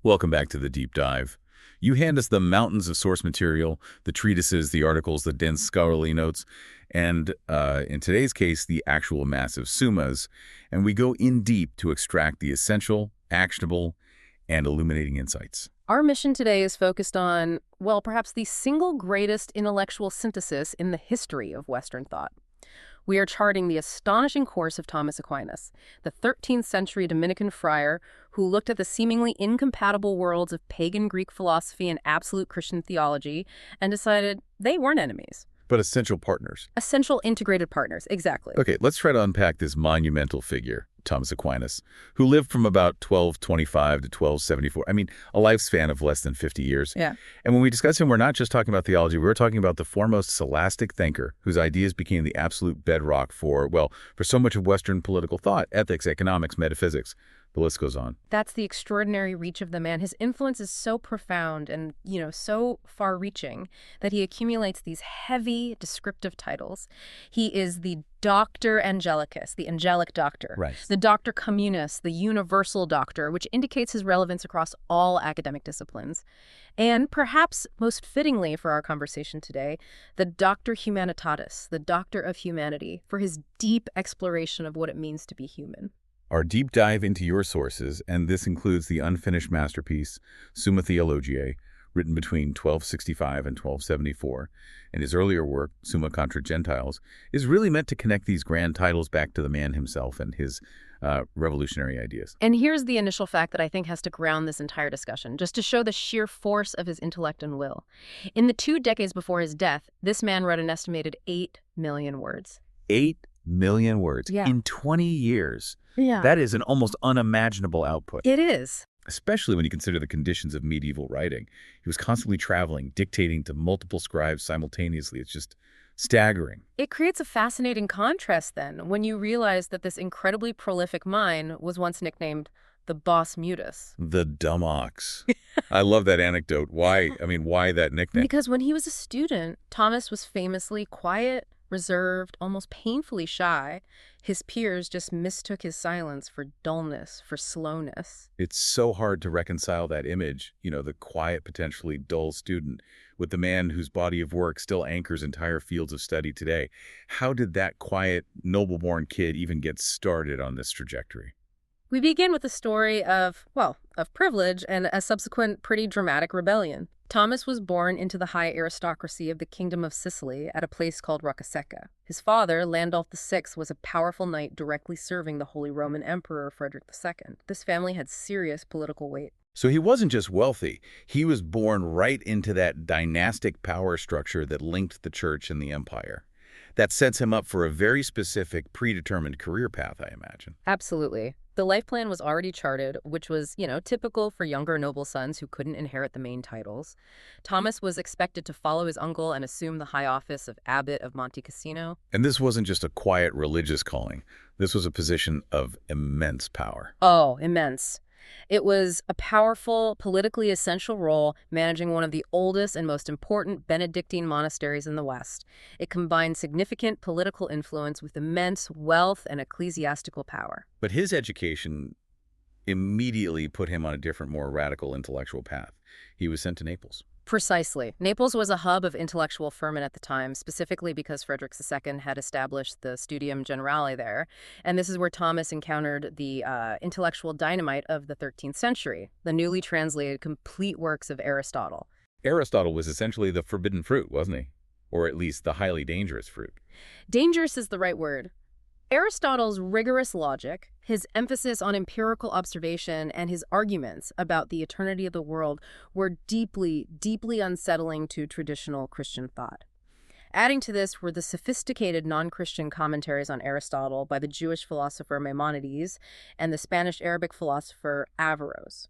Welcome back to the Deep Dive. You hand us the mountains of source material, the treatises, the articles, the dense scholarly notes, and, in today's case, the actual massive summas, and we go in deep to extract the essential, actionable, and illuminating insights. Our mission today is focused on, well, perhaps the single greatest intellectual synthesis in the history of Western thought. We are charting the astonishing course of Thomas Aquinas, the 13th century Dominican friar who looked at the seemingly incompatible worlds of pagan Greek philosophy and absolute Christian theology and decided they weren't enemies. But essential partners. Essential integrated partners, exactly. Okay, let's try to unpack this monumental figure, Thomas Aquinas, who lived from about 1225 to 1274. I mean, a lifespan of less than 50 years. Yeah. And when we discuss him, we're not just talking about theology. We're talking about the foremost scholastic thinker whose ideas became the absolute bedrock for so much of Western political thought, ethics, economics, metaphysics. The list goes on. That's the extraordinary reach of the man. His influence is so profound and, so far-reaching that he accumulates these heavy descriptive titles. He is the Doctor Angelicus, the angelic doctor. Right. The Doctor Communis, the universal doctor, which indicates his relevance across all academic disciplines. And perhaps most fittingly for our conversation today, the Doctor Humanitatis, the doctor of humanity, for his deep exploration of what it means to be human. Our deep dive into your sources, and this includes the unfinished masterpiece, Summa Theologiae, written between 1265 and 1274, and his earlier work, Summa contra Gentiles, is really meant to connect these grand titles back to the man himself and his revolutionary ideas. And here's the initial fact that I think has to ground this entire discussion, just to show the sheer force of his intellect and will. In the 2 decades before his death, this man wrote an estimated 8 million words. 8 million words Yeah. in 20 years. Yeah. That is an almost unimaginable output. It is. Especially when you consider the conditions of medieval writing. He was constantly traveling, dictating to multiple scribes simultaneously. It's just staggering. It creates a fascinating contrast, then, when you realize that this incredibly prolific mind was once nicknamed the Bos Mutus. The dumb ox. I love that anecdote. Why that nickname? Because when he was a student, Thomas was famously quiet, reserved, almost painfully shy. His peers just mistook his silence for dullness, for slowness. It's so hard to reconcile that image, the quiet, potentially dull student, with the man whose body of work still anchors entire fields of study today. How did that quiet, noble-born kid even get started on this trajectory? We begin with a story of privilege and a subsequent pretty dramatic rebellion. Thomas was born into the high aristocracy of the Kingdom of Sicily at a place called Roccasecca. His father, Landulf VI, was a powerful knight directly serving the Holy Roman Emperor Frederick II. This family had serious political weight. So he wasn't just wealthy. He was born right into that dynastic power structure that linked the church and the empire. That sets him up for a very specific, predetermined career path, I imagine. Absolutely. The life plan was already charted, which was, typical for younger noble sons who couldn't inherit the main titles. Thomas was expected to follow his uncle and assume the high office of Abbot of Monte Cassino. And this wasn't just a quiet religious calling. This was a position of immense power. Oh, immense. It was a powerful, politically essential role managing one of the oldest and most important Benedictine monasteries in the West. It combined significant political influence with immense wealth and ecclesiastical power. But his education immediately put him on a different, more radical intellectual path. He was sent to Naples. Precisely. Naples was a hub of intellectual ferment at the time, specifically because Frederick II had established the Studium Generale there. And this is where Thomas encountered the intellectual dynamite of the 13th century, the newly translated complete works of Aristotle. Aristotle was essentially the forbidden fruit, wasn't he? Or at least the highly dangerous fruit. Dangerous is the right word. Aristotle's rigorous logic, his emphasis on empirical observation, and his arguments about the eternity of the world were deeply, deeply unsettling to traditional Christian thought. Adding to this were the sophisticated non-Christian commentaries on Aristotle by the Jewish philosopher Maimonides and the Spanish-Arabic philosopher Averroes.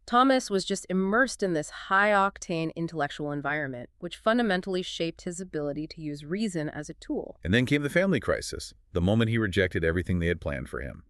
Thomas was just immersed in this high-octane intellectual environment, which fundamentally shaped his ability to use reason as a tool. And then came the family crisis, the moment he rejected everything they had planned for him.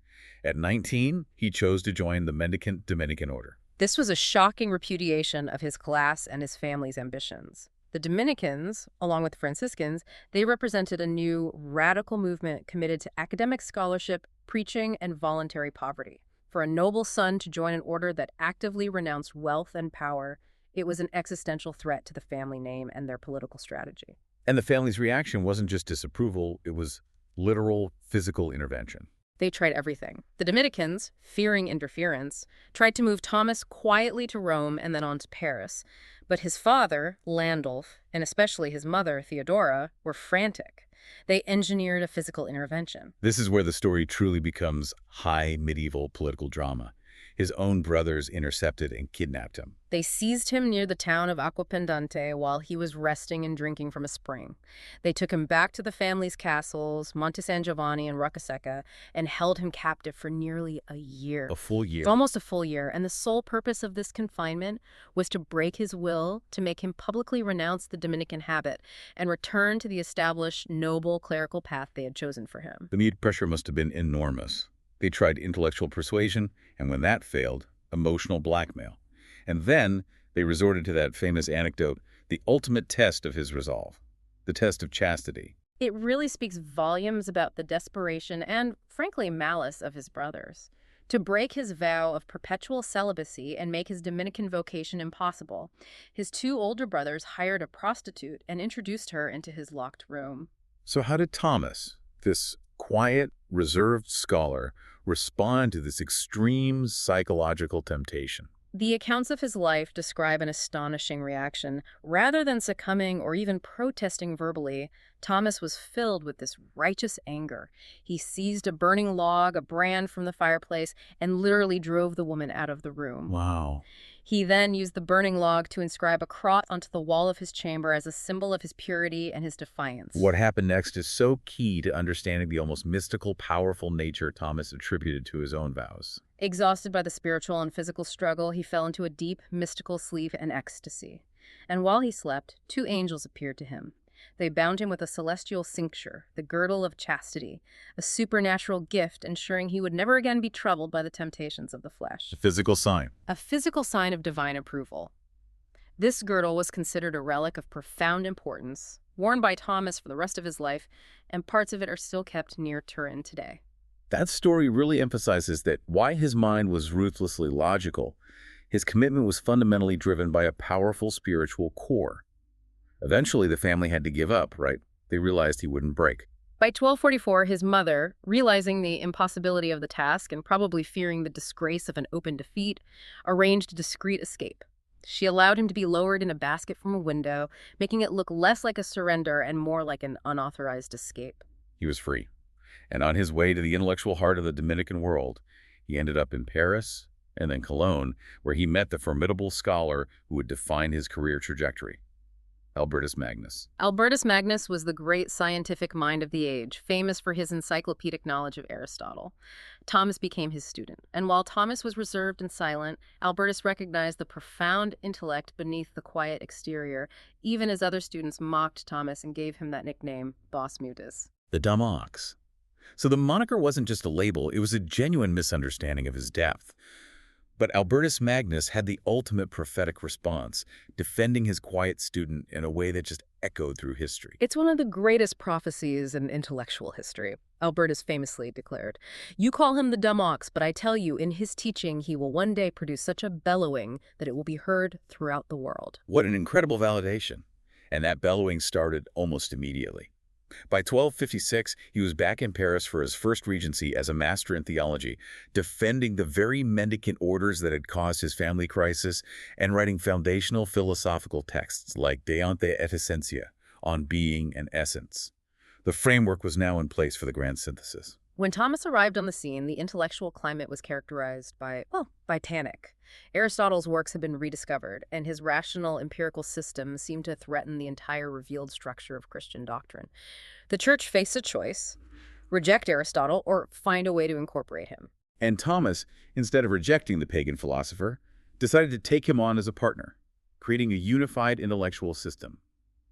At 19, he chose to join the mendicant Dominican order. This was a shocking repudiation of his class and his family's ambitions. The Dominicans, along with the Franciscans, they represented a new, radical movement committed to academic scholarship, preaching, and voluntary poverty. For a noble son to join an order that actively renounced wealth and power, it was an existential threat to the family name and their political strategy. And the family's reaction wasn't just disapproval, it was literal physical intervention. They tried everything. The Dominicans, fearing interference, tried to move Thomas quietly to Rome and then on to Paris. But his father, Landulf, and especially his mother, Theodora, were frantic. They engineered a physical intervention. This is where the story truly becomes high medieval political drama. His own brothers intercepted and kidnapped him. They seized him near the town of Aquapendente while he was resting and drinking from a spring. They took him back to the family's castles, Monte San Giovanni and Roccasecca, and held him captive for nearly a year. A full year. Almost a full year, and the sole purpose of this confinement was to break his will, to make him publicly renounce the Dominican habit, and return to the established, noble clerical path they had chosen for him. The immediate pressure must have been enormous. They tried intellectual persuasion, and when that failed, emotional blackmail. And then they resorted to that famous anecdote, the ultimate test of his resolve, the test of chastity. It really speaks volumes about the desperation and, frankly, malice of his brothers. To break his vow of perpetual celibacy and make his Dominican vocation impossible, his two older brothers hired a prostitute and introduced her into his locked room. So how did Thomas, this quiet, reserved scholar, respond to this extreme psychological temptation? The accounts of his life describe an astonishing reaction. Rather than succumbing or even protesting verbally, Thomas was filled with this righteous anger. He seized a burning log, a brand from the fireplace, and literally drove the woman out of the room. Wow. He then used the burning log to inscribe a cross onto the wall of his chamber as a symbol of his purity and his defiance. What happened next is so key to understanding the almost mystical, powerful nature Thomas attributed to his own vows. Exhausted by the spiritual and physical struggle, he fell into a deep, mystical sleep and ecstasy. And while he slept, two angels appeared to him. They bound him with a celestial cincture, the girdle of chastity, a supernatural gift ensuring he would never again be troubled by the temptations of the flesh. A physical sign. A physical sign of divine approval. This girdle was considered a relic of profound importance, worn by Thomas for the rest of his life, and parts of it are still kept near Turin today. That story really emphasizes that why his mind was ruthlessly logical, his commitment was fundamentally driven by a powerful spiritual core. Eventually, the family had to give up, right? They realized he wouldn't break. By 1244, his mother, realizing the impossibility of the task and probably fearing the disgrace of an open defeat, arranged a discreet escape. She allowed him to be lowered in a basket from a window, making it look less like a surrender and more like an unauthorized escape. He was free. And on his way to the intellectual heart of the Dominican world, he ended up in Paris and then Cologne, where he met the formidable scholar who would define his career trajectory. Albertus Magnus. Albertus Magnus was the great scientific mind of the age, famous for his encyclopedic knowledge of Aristotle. Thomas became his student, and while Thomas was reserved and silent, Albertus recognized the profound intellect beneath the quiet exterior, even as other students mocked Thomas and gave him that nickname, Bos Mutis. The dumb ox. So the moniker wasn't just a label, it was a genuine misunderstanding of his depth. But Albertus Magnus had the ultimate prophetic response, defending his quiet student in a way that just echoed through history. It's one of the greatest prophecies in intellectual history. Albertus famously declared, "You call him the dumb ox, but I tell you, in his teaching he will one day produce such a bellowing that it will be heard throughout the world." What an incredible validation. And that bellowing started almost immediately. By 1256, he was back in Paris for his first regency as a master in theology, defending the very mendicant orders that had caused his family crisis and writing foundational philosophical texts like De Ante et Essentia, on being and essence. The framework was now in place for the grand synthesis. When Thomas arrived on the scene, the intellectual climate was characterized by panic. Aristotle's works had been rediscovered, and his rational empirical system seemed to threaten the entire revealed structure of Christian doctrine. The church faced a choice: reject Aristotle or find a way to incorporate him. And Thomas, instead of rejecting the pagan philosopher, decided to take him on as a partner, creating a unified intellectual system.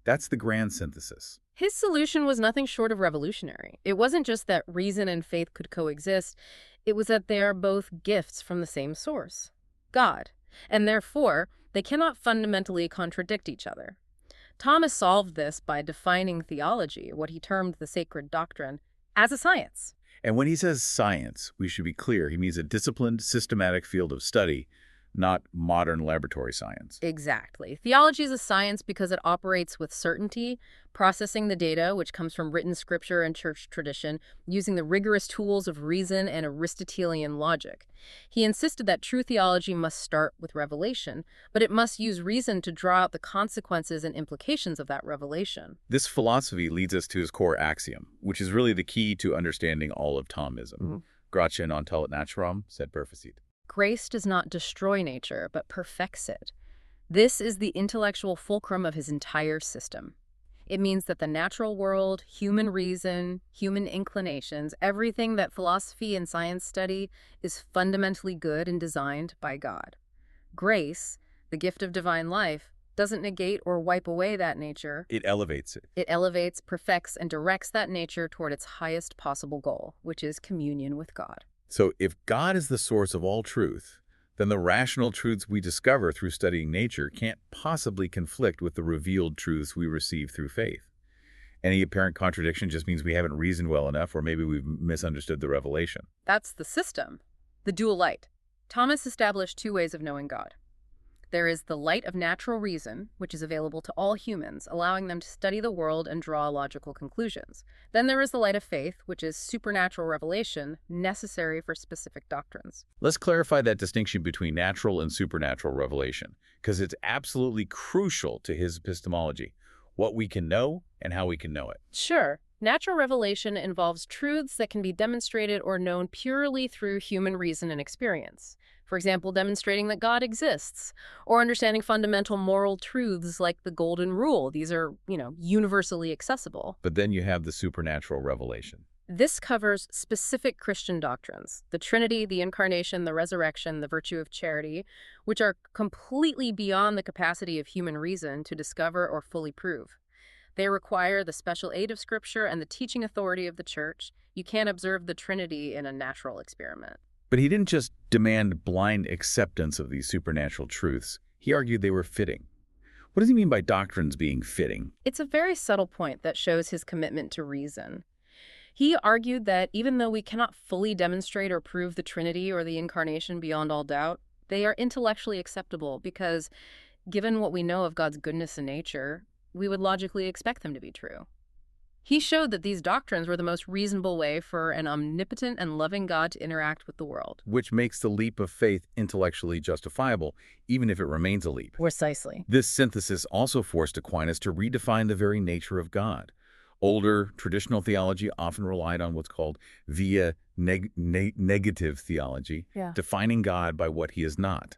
That's the grand synthesis. His solution was nothing short of revolutionary. It wasn't just that reason and faith could coexist, it was that they are both gifts from the same source, God, and therefore they cannot fundamentally contradict each other. Thomas solved this by defining theology, what he termed the sacred doctrine, as a science. And when he says science, we should be clear, he means a disciplined, systematic field of study, not modern laboratory science. Exactly. Theology is a science because it operates with certainty, processing the data, which comes from written scripture and church tradition, using the rigorous tools of reason and Aristotelian logic. He insisted that true theology must start with revelation, but it must use reason to draw out the consequences and implications of that revelation. This philosophy leads us to his core axiom, which is really the key to understanding all of Thomism. Gratia non tollit naturam, sed perficit. Grace does not destroy nature, but perfects it. This is the intellectual fulcrum of his entire system. It means that the natural world, human reason, human inclinations, everything that philosophy and science study is fundamentally good and designed by God. Grace, the gift of divine life, doesn't negate or wipe away that nature. It elevates it. It elevates, perfects, and directs that nature toward its highest possible goal, which is communion with God. So if God is the source of all truth, then the rational truths we discover through studying nature can't possibly conflict with the revealed truths we receive through faith. Any apparent contradiction just means we haven't reasoned well enough, or maybe we've misunderstood the revelation. That's the system, the dual light. Thomas established two ways of knowing God. There is the light of natural reason, which is available to all humans, allowing them to study the world and draw logical conclusions. Then there is the light of faith, which is supernatural revelation necessary for specific doctrines. Let's clarify that distinction between natural and supernatural revelation, because it's absolutely crucial to his epistemology, what we can know and how we can know it. Sure. Natural revelation involves truths that can be demonstrated or known purely through human reason and experience. For example, demonstrating that God exists, or understanding fundamental moral truths like the Golden Rule. These are, universally accessible. But then you have the supernatural revelation. This covers specific Christian doctrines, the Trinity, the Incarnation, the Resurrection, the virtue of charity, which are completely beyond the capacity of human reason to discover or fully prove. They require the special aid of Scripture and the teaching authority of the Church. You can't observe the Trinity in a natural experiment. But he didn't just demand blind acceptance of these supernatural truths. He argued they were fitting. What does he mean by doctrines being fitting? It's a very subtle point that shows his commitment to reason. He argued that even though we cannot fully demonstrate or prove the Trinity or the Incarnation beyond all doubt, they are intellectually acceptable because, given what we know of God's goodness and nature, we would logically expect them to be true. He showed that these doctrines were the most reasonable way for an omnipotent and loving God to interact with the world. Which makes the leap of faith intellectually justifiable, even if it remains a leap. Precisely. This synthesis also forced Aquinas to redefine the very nature of God. Older, traditional theology often relied on what's called via negative theology, defining God by what he is not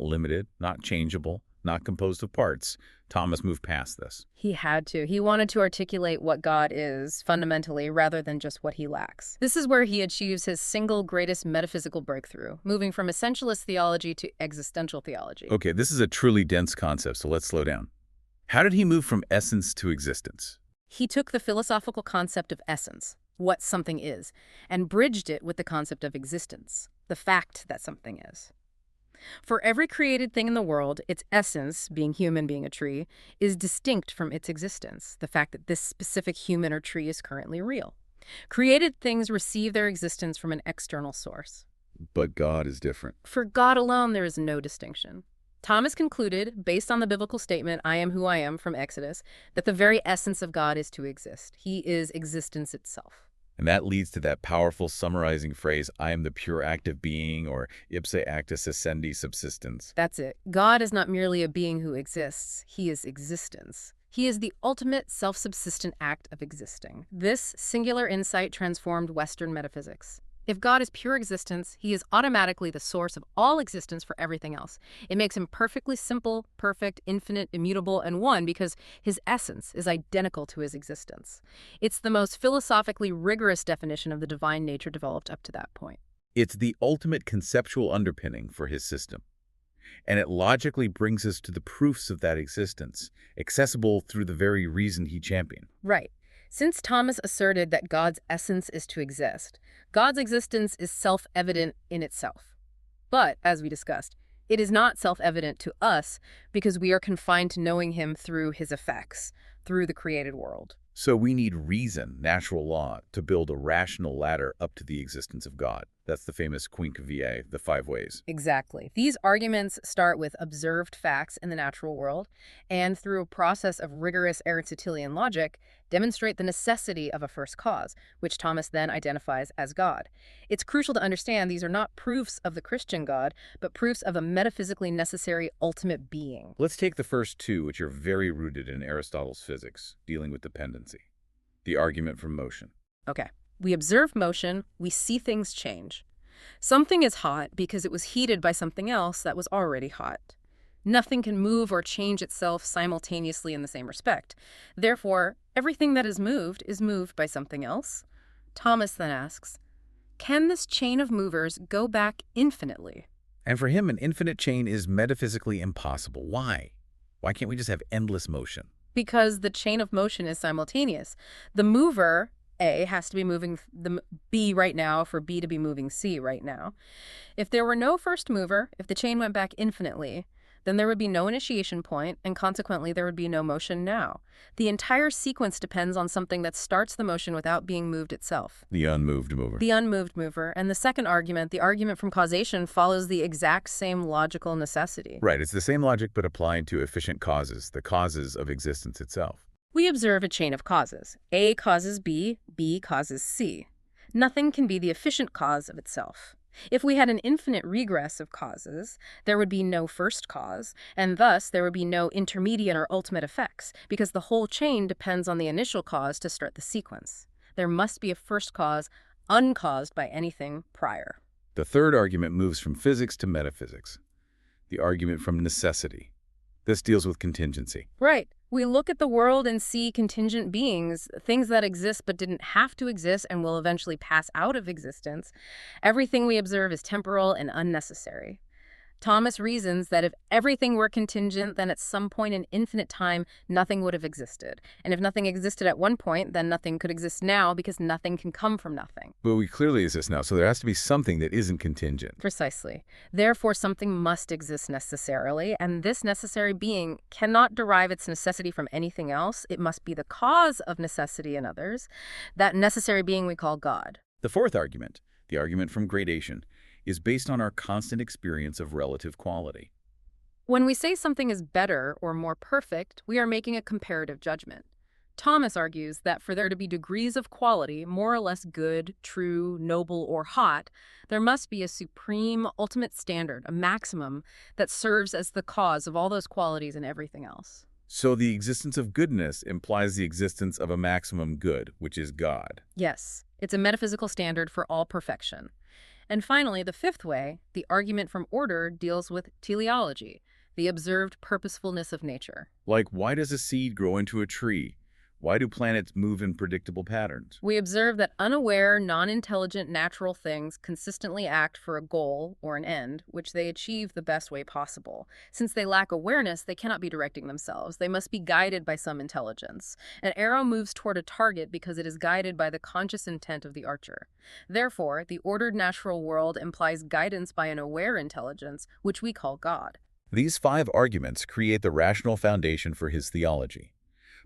limited, not changeable, not composed of parts. Thomas moved past this. He had to. He wanted to articulate what God is, fundamentally, rather than just what he lacks. This is where he achieves his single greatest metaphysical breakthrough, moving from essentialist theology to existential theology. Okay, this is a truly dense concept, so let's slow down. How did he move from essence to existence? He took the philosophical concept of essence, what something is, and bridged it with the concept of existence, the fact that something is. For every created thing in the world, its essence, being human, being a tree, is distinct from its existence, the fact that this specific human or tree is currently real. Created things receive their existence from an external source. But God is different. For God alone, there is no distinction. Thomas concluded, based on the biblical statement, I am who I am from Exodus, that the very essence of God is to exist. He is existence itself. And that leads to that powerful summarizing phrase, I am the pure active being, or ipse actus essendi subsistens. That's it. God is not merely a being who exists. He is existence. He is the ultimate self-subsistent act of existing. This singular insight transformed Western metaphysics. If God is pure existence, he is automatically the source of all existence for everything else. It makes him perfectly simple, perfect, infinite, immutable, and one because his essence is identical to his existence. It's the most philosophically rigorous definition of the divine nature developed up to that point. It's the ultimate conceptual underpinning for his system. And it logically brings us to the proofs of that existence, accessible through the very reason he championed. Right. Since Thomas asserted that God's essence is to exist, God's existence is self-evident in itself. But, as we discussed, it is not self-evident to us because we are confined to knowing him through his effects, through the created world. So we need reason, natural law, to build a rational ladder up to the existence of God. That's the famous The Five Ways. Exactly. These arguments start with observed facts in the natural world, and through a process of rigorous Aristotelian logic, demonstrate the necessity of a first cause, which Thomas then identifies as God. It's crucial to understand these are not proofs of the Christian God, but proofs of a metaphysically necessary ultimate being. Let's take the first two, which are very rooted in Aristotle's physics, dealing with dependency. The argument from motion. Okay. We observe motion, we see things change. Something is hot because it was heated by something else that was already hot. Nothing can move or change itself simultaneously in the same respect. Therefore, everything that is moved by something else. Thomas then asks, can this chain of movers go back infinitely? And for him, an infinite chain is metaphysically impossible. Why? Why can't we just have endless motion? Because the chain of motion is simultaneous. The mover, A, has to be moving the B right now for B to be moving C right now. If there were no first mover, if the chain went back infinitely, then there would be no initiation point, and consequently there would be no motion now. The entire sequence depends on something that starts the motion without being moved itself. The unmoved mover. The unmoved mover. And the second argument, the argument from causation, follows the exact same logical necessity. Right, it's the same logic but applied to efficient causes, the causes of existence itself. We observe a chain of causes. A causes B, B causes C. Nothing can be the efficient cause of itself. If we had an infinite regress of causes, there would be no first cause, and thus there would be no intermediate or ultimate effects, because the whole chain depends on the initial cause to start the sequence. There must be a first cause uncaused by anything prior. The third argument moves from physics to metaphysics. The argument from necessity. This deals with contingency. Right. We look at the world and see contingent beings, things that exist but didn't have to exist and will eventually pass out of existence. Everything we observe is temporal and unnecessary. Thomas reasons that if everything were contingent, then at some point in infinite time, nothing would have existed. And if nothing existed at one point, then nothing could exist now because nothing can come from nothing. But we clearly exist now, so there has to be something that isn't contingent. Precisely. Therefore, something must exist necessarily, and this necessary being cannot derive its necessity from anything else. It must be the cause of necessity in others. That necessary being we call God. The fourth argument, the argument from gradation, is based on our constant experience of relative quality. When we say something is better or more perfect, we are making a comparative judgment. Thomas argues that for there to be degrees of quality, more or less good, true, noble, or hot, there must be a supreme, ultimate standard, a maximum, that serves as the cause of all those qualities and everything else. So the existence of goodness implies the existence of a maximum good, which is God. Yes, it's a metaphysical standard for all perfection. And finally, the fifth way, the argument from order, deals with teleology, the observed purposefulness of nature. Like, why does a seed grow into a tree? Why do planets move in predictable patterns? We observe that unaware, non-intelligent natural things consistently act for a goal or an end, which they achieve the best way possible. Since they lack awareness, they cannot be directing themselves. They must be guided by some intelligence. An arrow moves toward a target because it is guided by the conscious intent of the archer. Therefore, the ordered natural world implies guidance by an aware intelligence, which we call God. These five arguments create the rational foundation for his theology.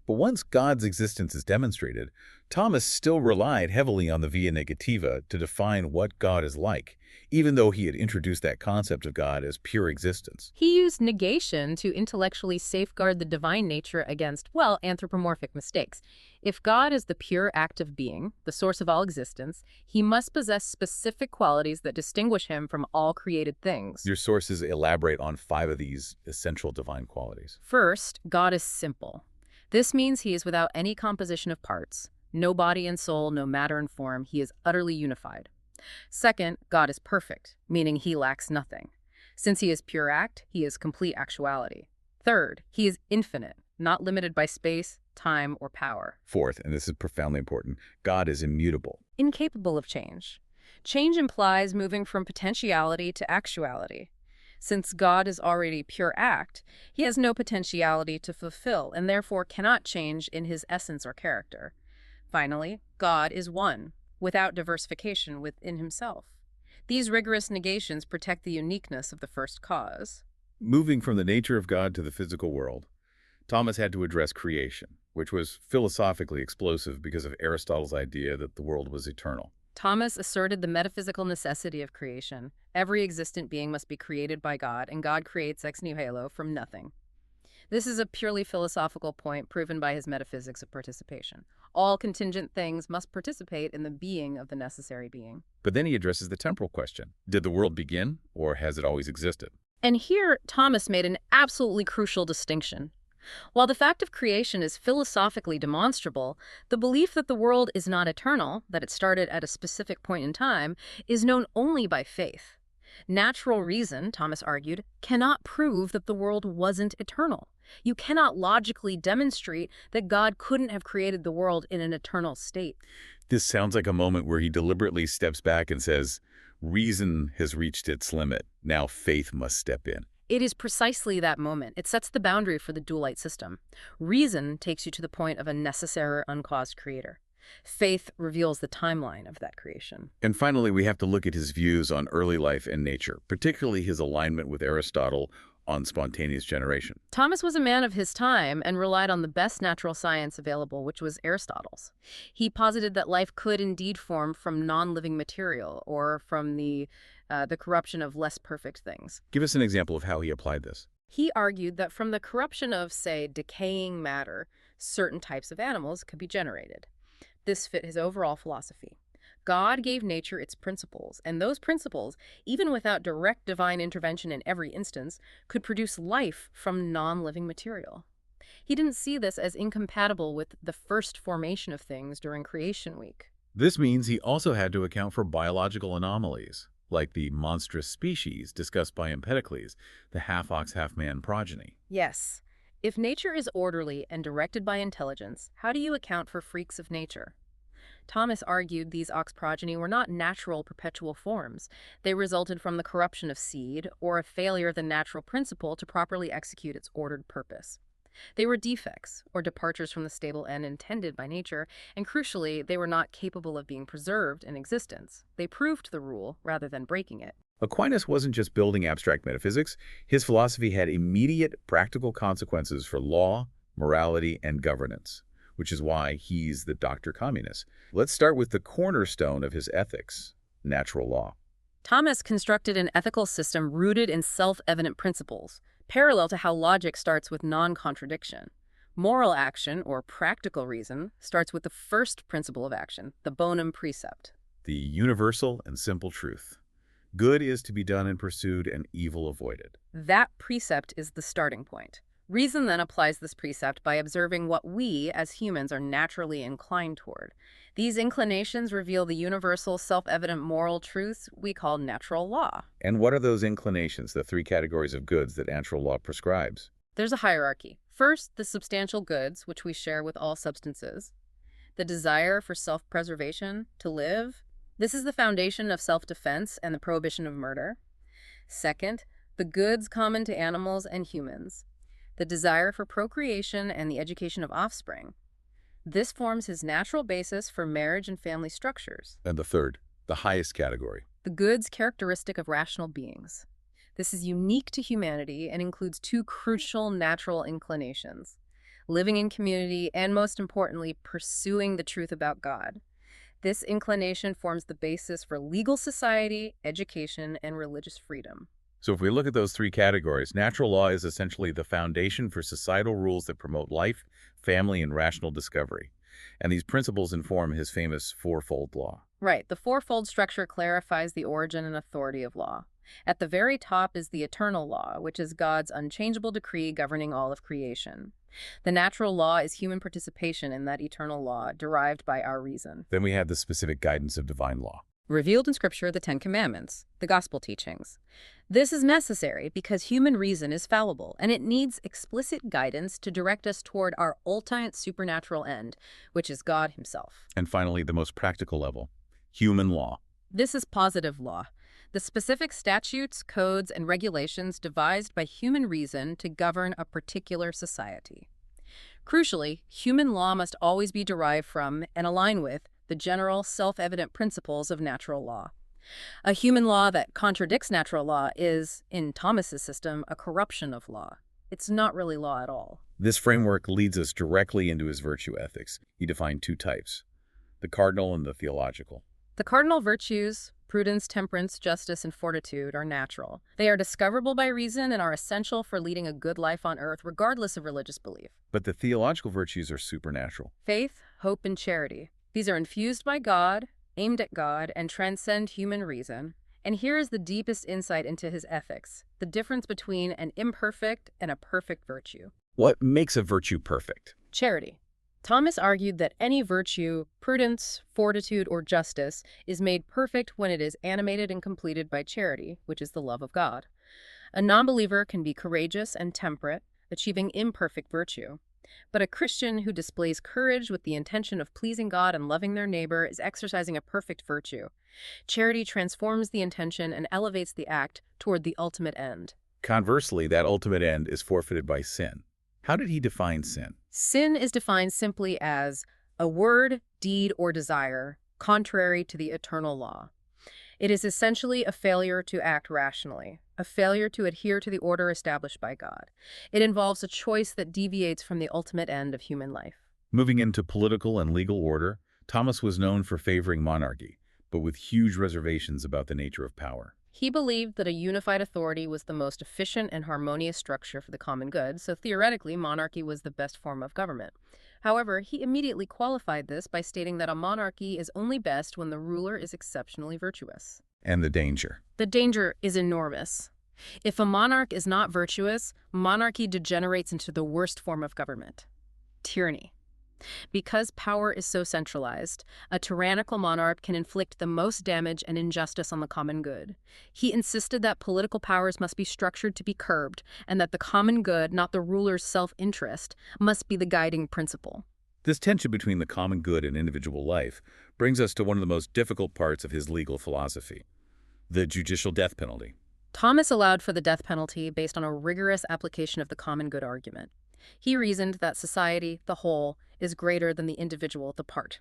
But once God's existence is demonstrated, Thomas still relied heavily on the via negativa to define what God is like, even though he had introduced that concept of God as pure existence. He used negation to intellectually safeguard the divine nature against, well, anthropomorphic mistakes. If God is the pure active being, the source of all existence, he must possess specific qualities that distinguish him from all created things. Your sources elaborate on five of these essential divine qualities. First, God is simple. This means he is without any composition of parts, no body and soul, no matter and form. He is utterly unified. Second, God is perfect, meaning he lacks nothing. Since he is pure act, he is complete actuality. Third, he is infinite, not limited by space, time, or power. Fourth, and this is profoundly important, God is immutable. Incapable of change. Change implies moving from potentiality to actuality. Since God is already pure act, he has no potentiality to fulfill and therefore cannot change in his essence or character. Finally, God is one, without diversification within himself. These rigorous negations protect the uniqueness of the first cause. Moving from the nature of God to the physical world, Thomas had to address creation. which was philosophically explosive because of Aristotle's idea that the world was eternal. Thomas asserted the metaphysical necessity of creation. Every existent being must be created by God, and God creates ex nihilo from nothing. This is a purely philosophical point proven by his metaphysics of participation. All contingent things must participate in the being of the necessary being. But then he addresses the temporal question. Did the world begin, or has it always existed? And here, Thomas made an absolutely crucial distinction. While the fact of creation is philosophically demonstrable, the belief that the world is not eternal, that it started at a specific point in time, is known only by faith. Natural reason, Thomas argued, cannot prove that the world wasn't eternal. You cannot logically demonstrate that God couldn't have created the world in an eternal state. This sounds like a moment where he deliberately steps back and says, reason has reached its limit. Now faith must step in. It is precisely that moment. It sets the boundary for the dualite system. Reason takes you to the point of a necessary or uncaused creator. Faith reveals the timeline of that creation. And finally, we have to look at his views on early life and nature, particularly his alignment with Aristotle on spontaneous generation. Thomas was a man of his time and relied on the best natural science available, which was Aristotle's. He posited that life could indeed form from non-living material or from the corruption of less perfect things. Give us an example of how he applied this. He argued that from the corruption of, say, decaying matter, certain types of animals could be generated. This fit his overall philosophy. God gave nature its principles, and those principles, even without direct divine intervention in every instance, could produce life from non-living material. He didn't see this as incompatible with the first formation of things during creation week. This means he also had to account for biological anomalies, like the monstrous species discussed by Empedocles, the half-ox, half-man progeny. Yes. If nature is orderly and directed by intelligence, how do you account for freaks of nature? Thomas argued these ox progeny were not natural perpetual forms. They resulted from the corruption of seed or a failure of the natural principle to properly execute its ordered purpose. They were defects or departures from the stable end intended by nature, and crucially, they were not capable of being preserved in existence. They proved the rule rather than breaking it. Aquinas wasn't just building abstract metaphysics. His philosophy had immediate practical consequences for law, morality, and governance, which is why he's the Dr. Communist. Let's start with the cornerstone of his ethics, natural law. Thomas constructed an ethical system rooted in self-evident principles, parallel to how logic starts with non-contradiction. Moral action, or practical reason, starts with the first principle of action, the bonum precept. The universal and simple truth. Good is to be done and pursued, and evil avoided. That precept is the starting point. Reason then applies this precept by observing what we, as humans, are naturally inclined toward. These inclinations reveal the universal, self-evident moral truths we call natural law. And what are those inclinations, the three categories of goods that natural law prescribes? There's a hierarchy. First, the substantial goods, which we share with all substances. The desire for self-preservation, to live. This is the foundation of self-defense and the prohibition of murder. Second, the goods common to animals and humans. The desire for procreation and the education of offspring. This forms his natural basis for marriage and family structures. And the third, the highest category. The goods characteristic of rational beings. This is unique to humanity and includes two crucial natural inclinations: living in community and, most importantly, pursuing the truth about God. This inclination forms the basis for legal society, education, and religious freedom. So if we look at those three categories, natural law is essentially the foundation for societal rules that promote life, family, and rational discovery. And these principles inform his famous fourfold law. Right. The fourfold structure clarifies the origin and authority of law. At the very top is the eternal law, which is God's unchangeable decree governing all of creation. The natural law is human participation in that eternal law, derived by our reason. Then we have the specific guidance of divine law. Revealed in Scripture, the Ten Commandments, the Gospel teachings. This is necessary because human reason is fallible, and it needs explicit guidance to direct us toward our ultimate supernatural end, which is God himself. And finally, the most practical level, human law. This is positive law, the specific statutes, codes, and regulations devised by human reason to govern a particular society. Crucially, human law must always be derived from and align with the general, self-evident principles of natural law. A human law that contradicts natural law is, in Thomas's system, a corruption of law. It's not really law at all. This framework leads us directly into his virtue ethics. He defined two types, the cardinal and the theological. The cardinal virtues, prudence, temperance, justice, and fortitude, are natural. They are discoverable by reason and are essential for leading a good life on earth, regardless of religious belief. But the theological virtues are supernatural. Faith, hope, and charity. These are infused by God, aimed at God, and transcend human reason. And here is the deepest insight into his ethics, the difference between an imperfect and a perfect virtue. What makes a virtue perfect? Charity. Thomas argued that any virtue, prudence, fortitude, or justice, is made perfect when it is animated and completed by charity, which is the love of God. A non-believer can be courageous and temperate, achieving imperfect virtue. But a Christian who displays courage with the intention of pleasing God and loving their neighbor is exercising a perfect virtue. Charity transforms the intention and elevates the act toward the ultimate end. Conversely, that ultimate end is forfeited by sin. How did he define sin? Sin is defined simply as a word, deed, or desire contrary to the eternal law. It is essentially a failure to act rationally, a failure to adhere to the order established by God. It involves a choice that deviates from the ultimate end of human life. Moving into political and legal order, Thomas was known for favoring monarchy, but with huge reservations about the nature of power. He believed that a unified authority was the most efficient and harmonious structure for the common good, so theoretically, monarchy was the best form of government. However, he immediately qualified this by stating that a monarchy is only best when the ruler is exceptionally virtuous. And the danger. The danger is enormous. If a monarch is not virtuous, monarchy degenerates into the worst form of government: tyranny. Because power is so centralized, a tyrannical monarch can inflict the most damage and injustice on the common good. He insisted that political powers must be structured to be curbed, and that the common good, not the ruler's self-interest, must be the guiding principle. This tension between the common good and individual life brings us to one of the most difficult parts of his legal philosophy, the judicial death penalty. Thomas allowed for the death penalty based on a rigorous application of the common good argument. He reasoned that society, the whole, is greater than the individual, the part.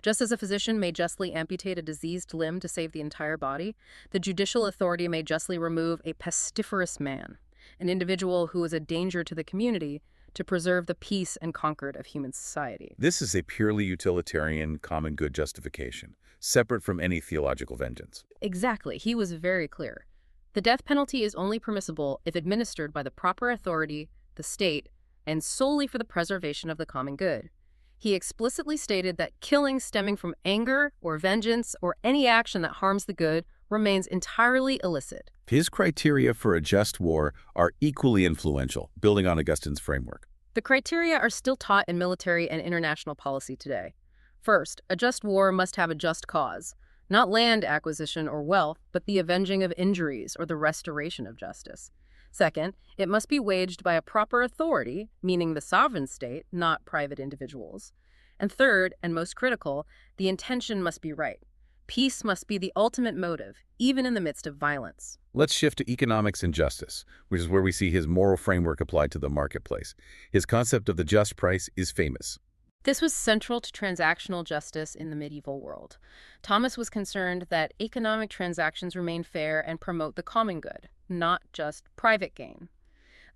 Just as a physician may justly amputate a diseased limb to save the entire body, the judicial authority may justly remove a pestiferous man, an individual who is a danger to the community, to preserve the peace and concord of human society. This is a purely utilitarian common good justification, separate from any theological vengeance. Exactly. He was very clear. The death penalty is only permissible if administered by the proper authority, the state, and solely for the preservation of the common good. He explicitly stated that killing stemming from anger or vengeance or any action that harms the good remains entirely illicit. His criteria for a just war are equally influential, building on Augustine's framework. The criteria are still taught in military and international policy today. First, a just war must have a just cause, not land acquisition or wealth, but the avenging of injuries or the restoration of justice. Second, it must be waged by a proper authority, meaning the sovereign state, not private individuals. And third, and most critical, the intention must be right. Peace must be the ultimate motive, even in the midst of violence. Let's shift to economics and justice, which is where we see his moral framework applied to the marketplace. His concept of the just price is famous. This was central to transactional justice in the medieval world. Thomas was concerned that economic transactions remain fair and promote the common good, not just private gain.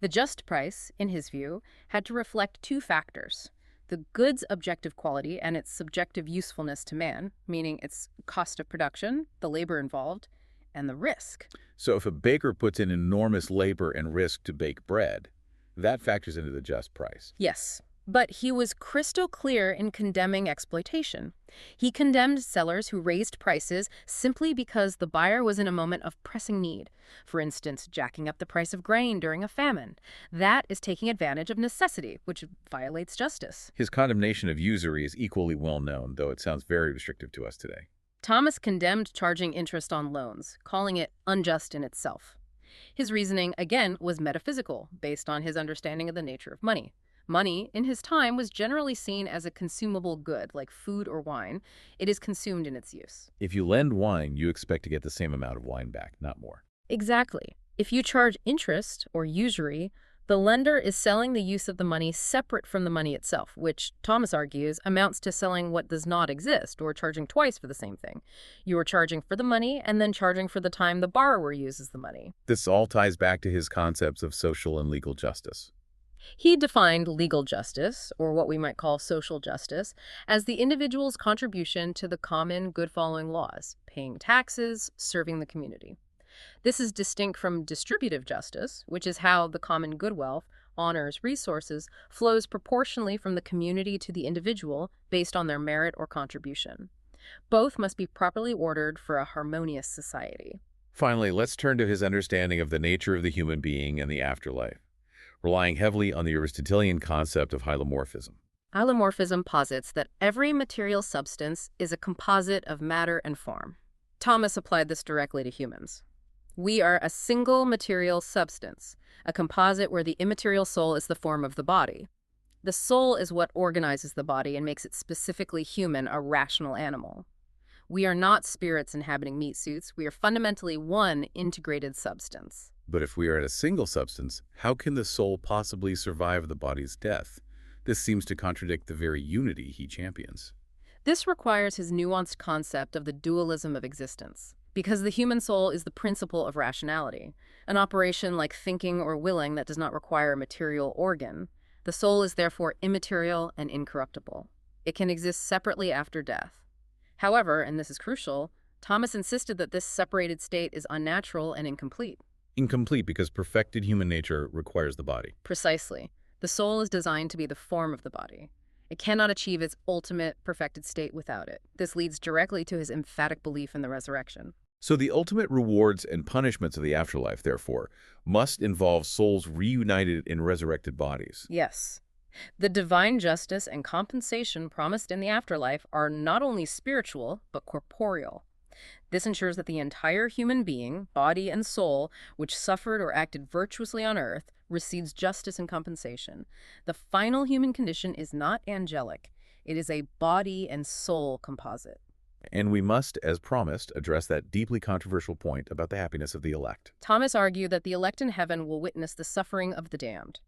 The just price, in his view, had to reflect two factors: the good's objective quality and its subjective usefulness to man, meaning its cost of production, the labor involved, and the risk. So if a baker puts in enormous labor and risk to bake bread, that factors into the just price. Yes. But he was crystal clear in condemning exploitation. He condemned sellers who raised prices simply because the buyer was in a moment of pressing need. For instance, jacking up the price of grain during a famine. That is taking advantage of necessity, which violates justice. His condemnation of usury is equally well known, though it sounds very restrictive to us today. Thomas condemned charging interest on loans, calling it unjust in itself. His reasoning, again, was metaphysical, based on his understanding of the nature of money. Money, in his time, was generally seen as a consumable good, like food or wine. It is consumed in its use. If you lend wine, you expect to get the same amount of wine back, not more. Exactly. If you charge interest, or usury, The lender is selling the use of the money separate from the money itself, which, Thomas argues, amounts to selling what does not exist, or charging twice for the same thing. You are charging for the money and then charging for the time the borrower uses the money. This all ties back to his concepts of social and legal justice. He defined legal justice, or what we might call social justice, as the individual's contribution to the common good following laws, paying taxes, serving the community. This is distinct from distributive justice, which is how the common good wealth, honors, resources, flows proportionally from the community to the individual based on their merit or contribution. Both must be properly ordered for a harmonious society. Finally, let's turn to his understanding of the nature of the human being and the afterlife, relying heavily on the Aristotelian concept of hylomorphism. Hylomorphism posits that every material substance is a composite of matter and form. Thomas applied this directly to humans. We are a single material substance, a composite where the immaterial soul is the form of the body. The soul is what organizes the body and makes it specifically human, a rational animal. We are not spirits inhabiting meat suits. We are fundamentally one integrated substance. But if we are a single substance, how can the soul possibly survive the body's death? This seems to contradict the very unity he champions. This requires his nuanced concept of the dualism of existence. Because the human soul is the principle of rationality, an operation like thinking or willing that does not require a material organ. The soul is therefore immaterial and incorruptible. It can exist separately after death. However, and this is crucial, Thomas insisted that this separated state is unnatural and incomplete. Incomplete because perfected human nature requires the body. Precisely. The soul is designed to be the form of the body. It cannot achieve its ultimate perfected state without it. This leads directly to his emphatic belief in the resurrection. So the ultimate rewards and punishments of the afterlife, therefore, must involve souls reunited in resurrected bodies. Yes. The divine justice and compensation promised in the afterlife are not only spiritual, but corporeal. This ensures that the entire human being, body and soul, which suffered or acted virtuously on earth, receives justice and compensation. The final human condition is not angelic. It is a body and soul composite. And we must, as promised, address that deeply controversial point about the happiness of the elect. Thomas argued that the elect in heaven will witness the suffering of the damned.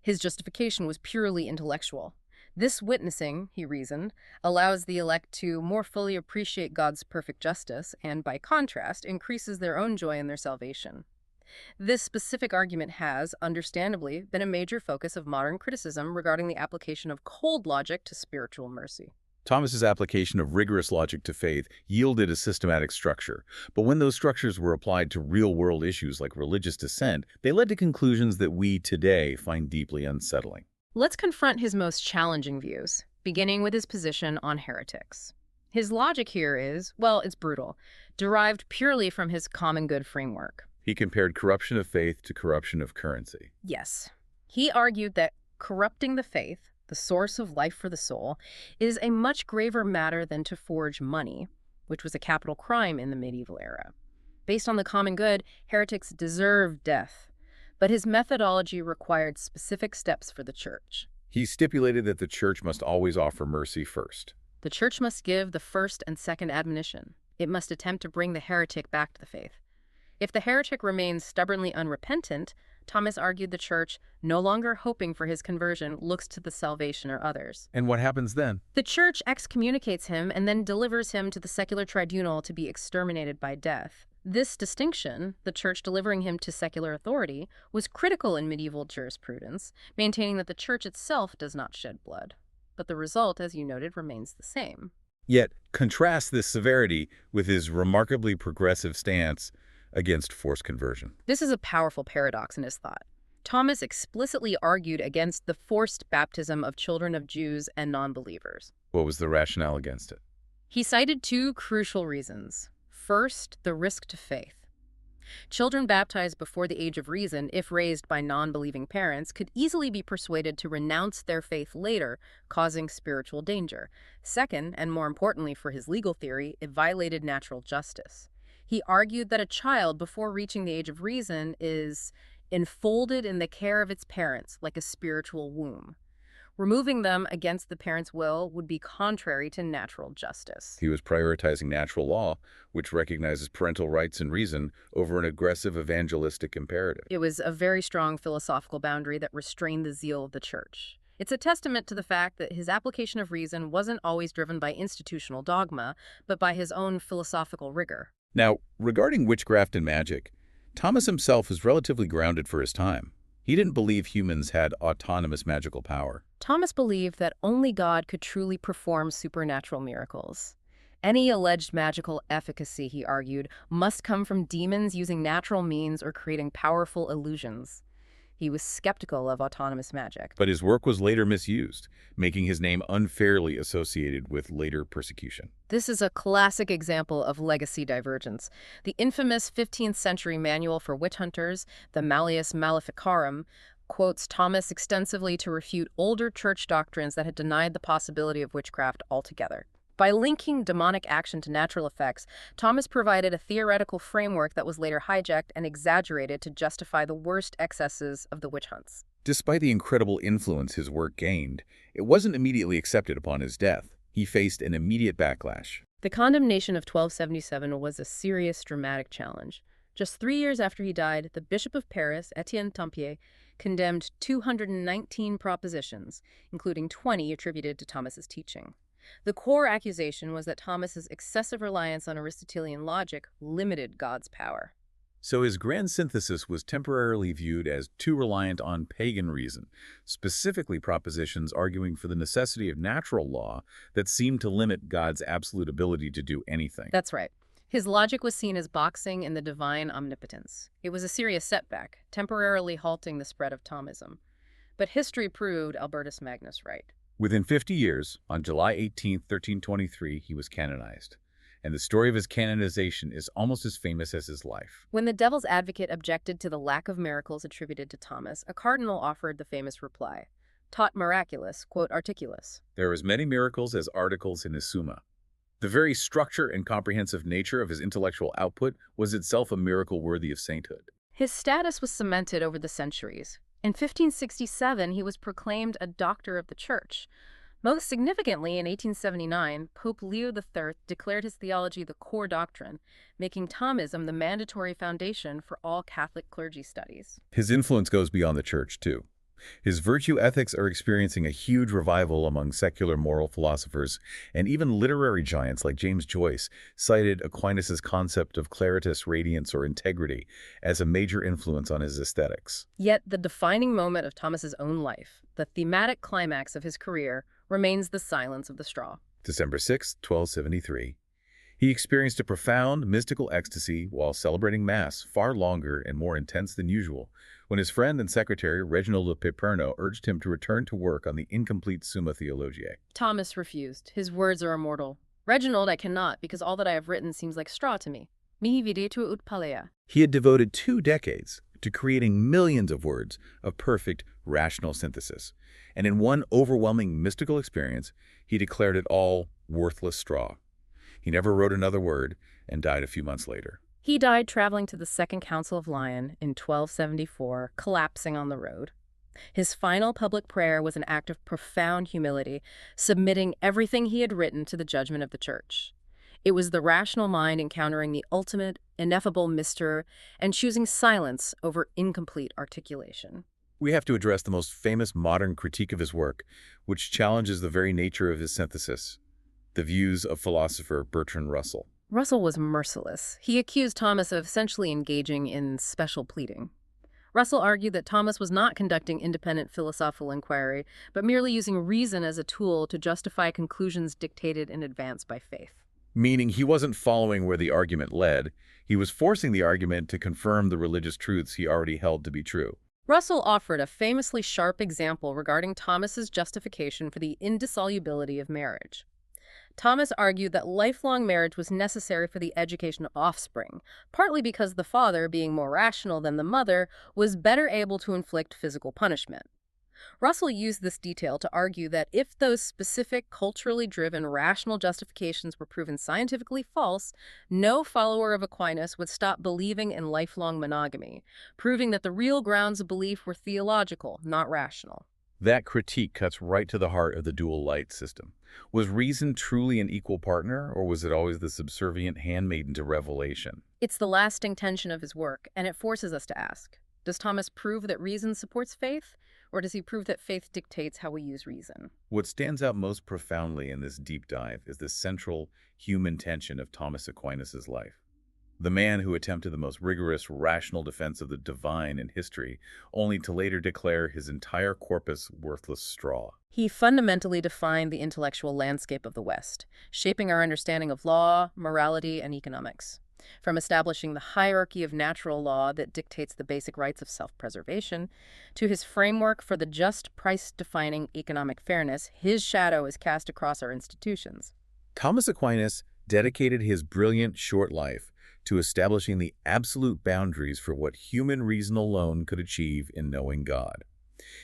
His justification was purely intellectual. This witnessing, he reasoned, allows the elect to more fully appreciate God's perfect justice and, by contrast, increases their own joy in their salvation. This specific argument has, understandably, been a major focus of modern criticism regarding the application of cold logic to spiritual mercy. Thomas's application of rigorous logic to faith yielded a systematic structure, but when those structures were applied to real-world issues like religious dissent, they led to conclusions that we today find deeply unsettling. Let's confront his most challenging views, beginning with his position on heretics. His logic here is, well, it's brutal, derived purely from his common good framework. He compared corruption of faith to corruption of currency. Yes. He argued that corrupting the faith, the source of life for the soul, is a much graver matter than to forge money, which was a capital crime in the medieval era. Based on the common good, heretics deserved death, but his methodology required specific steps for the church. He stipulated that the church must always offer mercy first. The church must give the first and second admonition. It must attempt to bring the heretic back to the faith. If the heretic remains stubbornly unrepentant, Thomas argued the church, no longer hoping for his conversion, looks to the salvation of others. And what happens then? The church excommunicates him and then delivers him to the secular tribunal to be exterminated by death. This distinction, the church delivering him to secular authority, was critical in medieval jurisprudence, maintaining that the church itself does not shed blood. But the result, as you noted, remains the same. Yet, contrast this severity with his remarkably progressive stance against forced conversion. This is a powerful paradox in his thought. Thomas explicitly argued against the forced baptism of children of Jews and non-believers. What was the rationale against it? He cited two crucial reasons. First, the risk to faith. Children baptized before the age of reason, if raised by non-believing parents, could easily be persuaded to renounce their faith later, causing spiritual danger. Second, and more importantly for his legal theory, it violated natural justice. He argued that a child, before reaching the age of reason, is enfolded in the care of its parents like a spiritual womb. Removing them against the parent's will would be contrary to natural justice. He was prioritizing natural law, which recognizes parental rights and reason, over an aggressive evangelistic imperative. It was a very strong philosophical boundary that restrained the zeal of the church. It's a testament to the fact that his application of reason wasn't always driven by institutional dogma, but by his own philosophical rigor. Now, regarding witchcraft and magic, Thomas himself was relatively grounded for his time. He didn't believe humans had autonomous magical power. Thomas believed that only God could truly perform supernatural miracles. Any alleged magical efficacy, he argued, must come from demons using natural means or creating powerful illusions. He was skeptical of autonomous magic. But his work was later misused, making his name unfairly associated with later persecution. This is a classic example of legacy divergence. The infamous 15th century manual for witch hunters, the Malleus Maleficarum, quotes Thomas extensively to refute older church doctrines that had denied the possibility of witchcraft altogether. By linking demonic action to natural effects, Thomas provided a theoretical framework that was later hijacked and exaggerated to justify the worst excesses of the witch hunts. Despite the incredible influence his work gained, it wasn't immediately accepted upon his death. He faced an immediate backlash. The condemnation of 1277 was a serious dramatic challenge. Just 3 years after he died, the Bishop of Paris, Etienne Tampier, condemned 219 propositions, including 20 attributed to Thomas's teaching. The core accusation was that Thomas's excessive reliance on Aristotelian logic limited God's power. So his grand synthesis was temporarily viewed as too reliant on pagan reason, specifically propositions arguing for the necessity of natural law that seemed to limit God's absolute ability to do anything. That's right. His logic was seen as boxing in the divine omnipotence. It was a serious setback, temporarily halting the spread of Thomism. But history proved Albertus Magnus right. Within 50 years, on July 18, 1323, he was canonized. And the story of his canonization is almost as famous as his life. When the devil's advocate objected to the lack of miracles attributed to Thomas, a cardinal offered the famous reply, "Tot miraculous, quod articulus." There are as many miracles as articles in his Summa. The very structure and comprehensive nature of his intellectual output was itself a miracle worthy of sainthood. His status was cemented over the centuries. In 1567, he was proclaimed a doctor of the Church. Most significantly, in 1879, Pope Leo III declared his theology the core doctrine, making Thomism the mandatory foundation for all Catholic clergy studies. His influence goes beyond the Church, too. His virtue ethics are experiencing a huge revival among secular moral philosophers, and even literary giants like James Joyce cited Aquinas' concept of claritas, radiance, or integrity as a major influence on his aesthetics. Yet the defining moment of Thomas's own life, the thematic climax of his career, remains the silence of the straw. December 6, 1273. He experienced a profound mystical ecstasy while celebrating Mass, far longer and more intense than usual, when his friend and secretary Reginald of Piperno urged him to return to work on the incomplete Summa Theologiae. Thomas refused. His words are immortal. "Reginald, I cannot, because all that I have written seems like straw to me. Mihi videtur ut palea." He had devoted 2 decades to creating millions of words of perfect, rational synthesis, and in one overwhelming mystical experience, he declared it all worthless straw. He never wrote another word and died a few months later. He died traveling to the Second Council of Lyon in 1274, collapsing on the road. His final public prayer was an act of profound humility, submitting everything he had written to the judgment of the Church. It was the rational mind encountering the ultimate, ineffable mystery and choosing silence over incomplete articulation. We have to address the most famous modern critique of his work, which challenges the very nature of his synthesis, the views of philosopher Bertrand Russell. Russell was merciless. He accused Thomas of essentially engaging in special pleading. Russell argued that Thomas was not conducting independent philosophical inquiry, but merely using reason as a tool to justify conclusions dictated in advance by faith. Meaning he wasn't following where the argument led, he was forcing the argument to confirm the religious truths he already held to be true. Russell offered a famously sharp example regarding Thomas's justification for the indissolubility of marriage. Thomas argued that lifelong marriage was necessary for the education of offspring, partly because the father, being more rational than the mother, was better able to inflict physical punishment. Russell used this detail to argue that if those specific, culturally driven, rational justifications were proven scientifically false, no follower of Aquinas would stop believing in lifelong monogamy, proving that the real grounds of belief were theological, not rational. That critique cuts right to the heart of the dual light system. Was reason truly an equal partner, or was it always the subservient handmaiden to revelation? It's the lasting tension of his work, and it forces us to ask, does Thomas prove that reason supports faith, or does he prove that faith dictates how we use reason? What stands out most profoundly in this deep dive is the central human tension of Thomas Aquinas' life. The man who attempted the most rigorous rational defense of the divine in history, only to later declare his entire corpus worthless straw. He fundamentally defined the intellectual landscape of the West, shaping our understanding of law, morality, and economics. From establishing the hierarchy of natural law that dictates the basic rights of self-preservation, to his framework for the just price-defining economic fairness, his shadow is cast across our institutions. Thomas Aquinas dedicated his brilliant short life to establishing the absolute boundaries for what human reason alone could achieve in knowing God.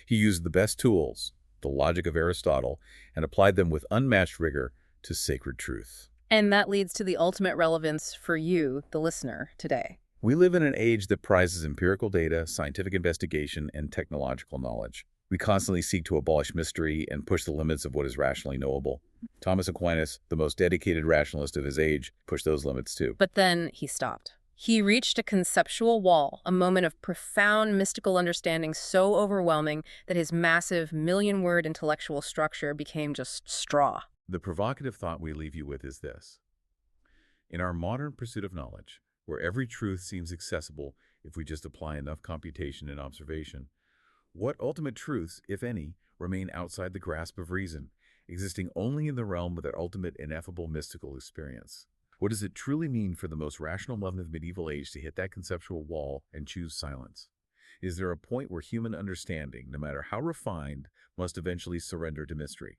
He used the best tools, the logic of Aristotle, and applied them with unmatched rigor to sacred truth. And that leads to the ultimate relevance for you, the listener, today. We live in an age that prizes empirical data, scientific investigation, and technological knowledge. We constantly seek to abolish mystery and push the limits of what is rationally knowable. Thomas Aquinas, the most dedicated rationalist of his age, pushed those limits too. But then he stopped. He reached a conceptual wall, a moment of profound mystical understanding so overwhelming that his massive million-word intellectual structure became just straw. The provocative thought we leave you with is this. In our modern pursuit of knowledge, where every truth seems accessible if we just apply enough computation and observation, what ultimate truths, if any, remain outside the grasp of reason, existing only in the realm of that ultimate ineffable mystical experience? What does it truly mean for the most rational mind of the medieval age to hit that conceptual wall and choose silence? Is there a point where human understanding, no matter how refined, must eventually surrender to mystery?